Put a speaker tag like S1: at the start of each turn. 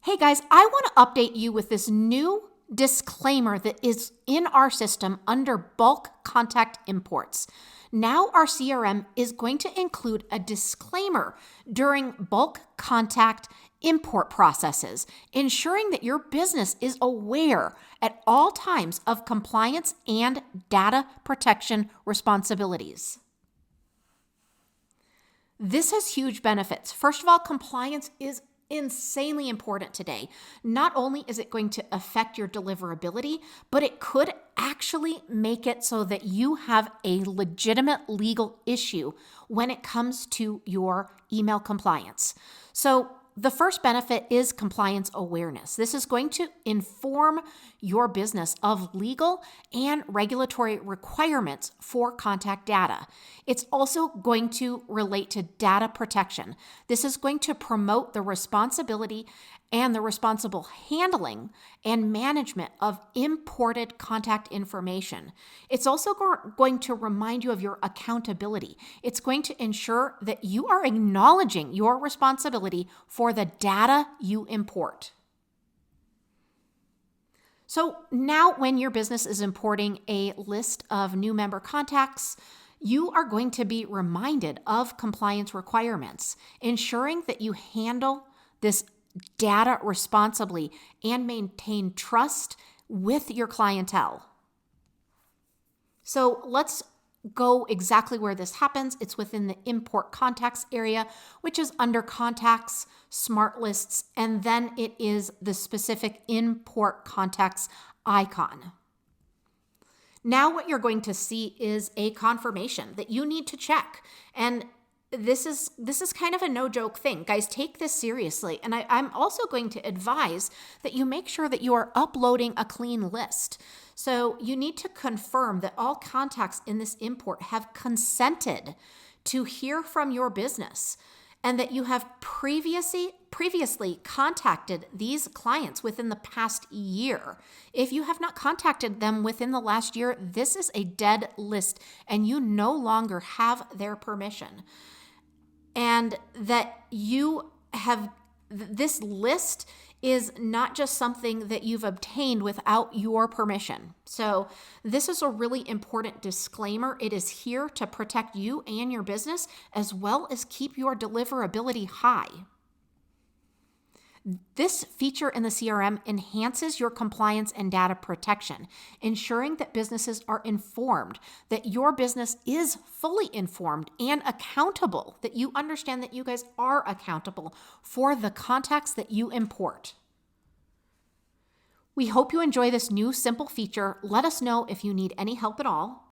S1: Hey guys, I want to update you with this new disclaimer that is in our system under bulk contact imports. Now our CRM is going to include a disclaimer during bulk contact import processes, ensuring that your business is aware at all times of compliance and data protection responsibilities. This has huge benefits. First of all, compliance is insanely important today. Not only is it going to affect your deliverability, but it could actually make it so that you have a legitimate legal issue when it comes to your email compliance. So the first benefit is compliance awareness. This is going to inform your business of legal and regulatory requirements for contact data. It's also going to relate to data protection. This is going to promote the responsibility and the responsible handling and management of imported contact information. It's also going to remind you of your accountability. It's going to ensure that you are acknowledging your responsibility for the data you import. So now when your business is importing a list of new member contacts, you are going to be reminded of compliance requirements, ensuring that you handle this data responsibly and maintain trust with your clientele. So let's go exactly where this happens. It's within the import contacts area, which is under contacts, smart lists, and then it is the specific import contacts icon. Now what you're going to see is a confirmation that you need to check. And this is kind of a no-joke thing. Guys, take this seriously. And I'm also going to advise that you make sure that you are uploading a clean list. So you need to confirm that all contacts in this import have consented to hear from your business and that you have previously contacted these clients within the past year. If you have not contacted them within the last year, this is a dead list and you no longer have their permission. And that you have, this list is not just something that you've obtained without your permission. So this is a really important disclaimer. It is here to protect you and your business, as well as keep your deliverability high. This feature in the CRM enhances your compliance and data protection, ensuring that businesses are informed, that your business is fully informed and accountable, that you understand that you guys are accountable for the contacts that you import. We hope you enjoy this new simple feature. Let us know if you need any help at all.